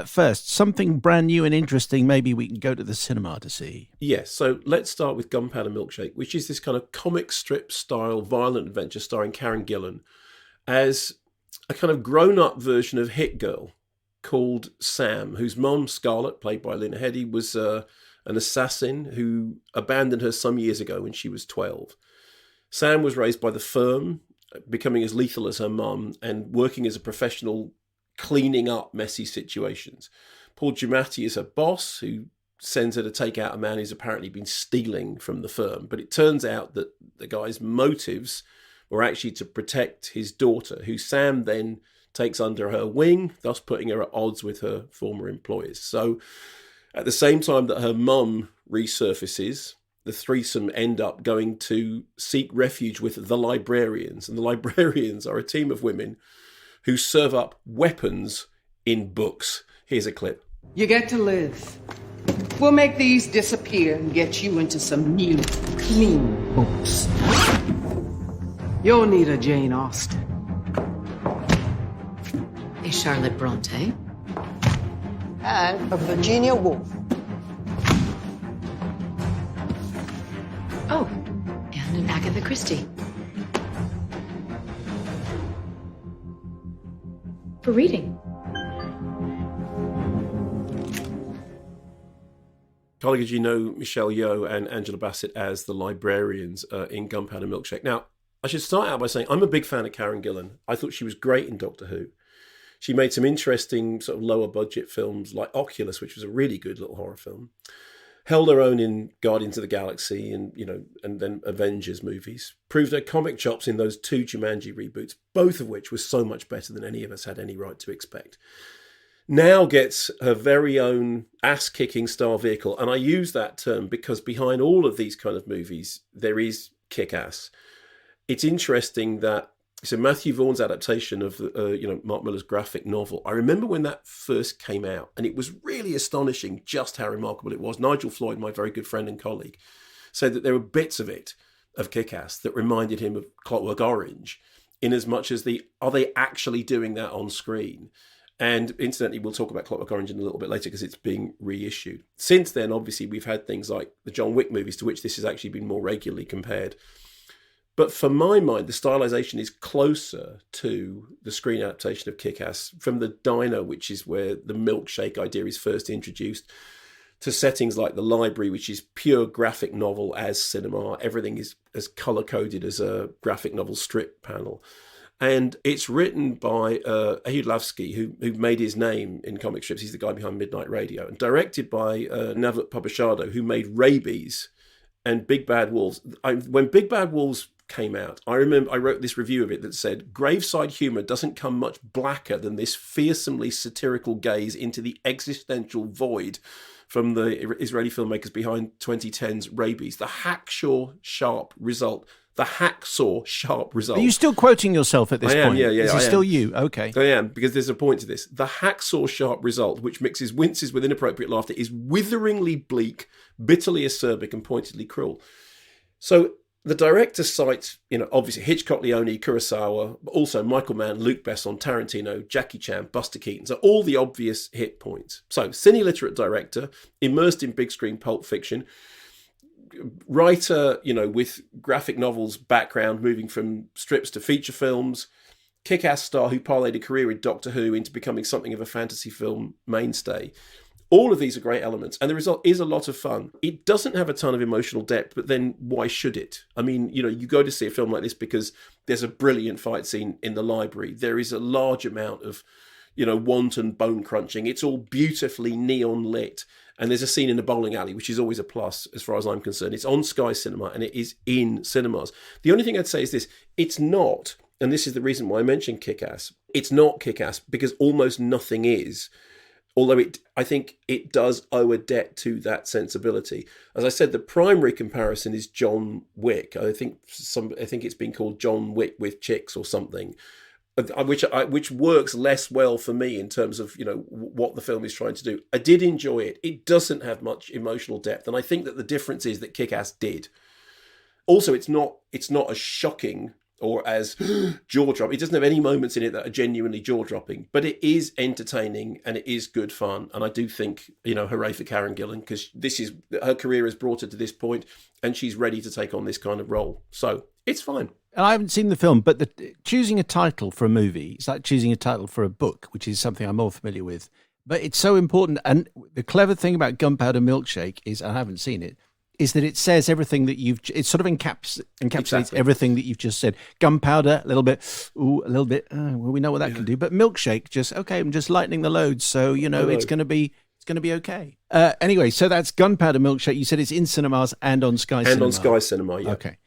first? Something brand new and interesting maybe we can go to the cinema to see. Yes, so let's start with Gunpowder Milkshake, which is this kind of comic strip style violent adventure starring Karen Gillan as a kind of grown-up version of Hit Girl called Sam, whose mom, Scarlett, played by Lena Headey, was an assassin who abandoned her some years ago when she was 12. Sam was raised by the firm, becoming as lethal as her mum, and working as a professional cleaning up messy situations. Paul Giamatti is her boss, who sends her to take out a man who's apparently been stealing from the firm. But it turns out that the guy's motives were actually to protect his daughter, who Sam then takes under her wing, thus putting her at odds with her former employers. So at the same time that her mum resurfaces, the threesome end up going to seek refuge with the librarians. And the librarians are a team of women who serve up weapons in books. Here's a clip. You get to live. We'll make these disappear and get you into some new, clean books. You'll need a Jane Austen. A Charlotte Bronte. And a Virginia Woolf. Oh, and an Agatha Christie. For reading. Colleagues, you know Michelle Yeoh and Angela Bassett as the librarians in Gunpowder Milkshake. Now, I should start out by saying I'm a big fan of Karen Gillan. I thought she was great in Doctor Who. She made some interesting sort of lower budget films like Oculus, which was a really good little horror film. Held her own in Guardians of the Galaxy and then Avengers movies. Proved her comic chops in those 2 Jumanji reboots, both of which were so much better than any of us had any right to expect. Now gets her very own ass-kicking star vehicle. And I use that term because behind all of these kind of movies, there is kick-ass. It's interesting that so Matthew Vaughan's adaptation of Mark Millar's graphic novel, I remember when that first came out, and it was really astonishing just how remarkable it was. Nigel Floyd, my very good friend and colleague, said that there were bits of it, of Kick-Ass, that reminded him of Clockwork Orange, in as much as are they actually doing that on screen? And incidentally, we'll talk about Clockwork Orange in a little bit later because it's being reissued. Since then, obviously, we've had things like the John Wick movies, to which this has actually been more regularly compared. But for my mind, the stylization is closer to the screen adaptation of Kick-Ass, from the diner, which is where the milkshake idea is first introduced, to settings like the library, which is pure graphic novel as cinema. Everything is as color-coded as a graphic novel strip panel. And it's written by Ehud Lavsky, who made his name in comic strips. He's the guy behind Midnight Radio. And directed by Navut Pabashado, who made Rabies and Big Bad Wolves. When Big Bad Wolves came out, I remember I wrote this review of it that said, graveside humour doesn't come much blacker than this fearsomely satirical gaze into the existential void from the Israeli filmmakers behind 2010's Rabies. The hacksaw sharp result. Are you still quoting yourself at this point? Yeah. Is it still you? Okay. I am, because there's a point to this. The hacksaw sharp result, which mixes winces with inappropriate laughter, is witheringly bleak, bitterly acerbic, and pointedly cruel. So the director cites, obviously Hitchcock, Leone, Kurosawa, but also Michael Mann, Luc Besson, Tarantino, Jackie Chan, Buster Keaton. So all the obvious hit points. So cine-literate director, immersed in big screen pulp fiction, writer, with graphic novels background, moving from strips to feature films, kick-ass star who parlayed a career in Doctor Who into becoming something of a fantasy film mainstay. All of these are great elements, and the result is a lot of fun. It doesn't have a ton of emotional depth, but then why should it? I mean, you go to see a film like this because there's a brilliant fight scene in the library. There is a large amount of, wanton bone crunching. It's all beautifully neon lit. And there's a scene in the bowling alley, which is always a plus as far as I'm concerned. It's on Sky Cinema and it is in cinemas. The only thing I'd say is this, it's not, and this is the reason why I mentioned Kick-Ass, it's not Kick-Ass because almost nothing is. Although I think it does owe a debt to that sensibility. As I said, the primary comparison is John Wick. I think it's been called John Wick with chicks or something, which works less well for me in terms of what the film is trying to do. I did enjoy it. It doesn't have much emotional depth, and I think that the difference is that Kick-Ass did. Also, it's not as shocking or as jaw-dropping. It doesn't have any moments in it that are genuinely jaw-dropping, but it is entertaining and it is good fun. And I do think, hooray for Karen Gillan, because her career has brought her to this point and she's ready to take on this kind of role. So it's fine. And I haven't seen the film, but choosing a title for a movie, it's like choosing a title for a book, which is something I'm more familiar with. But it's so important. And the clever thing about Gunpowder Milkshake is, I haven't seen it, is that it says everything that it sort of encapsulates Exactly. everything that you've just said. Gunpowder, a little bit, well, we know what that can do. But milkshake, I'm just lightening the loads. So, it's going to be okay. Anyway, so that's Gunpowder Milkshake. You said it's in cinemas and on Sky Cinema. And on Sky Cinema, yeah. Okay.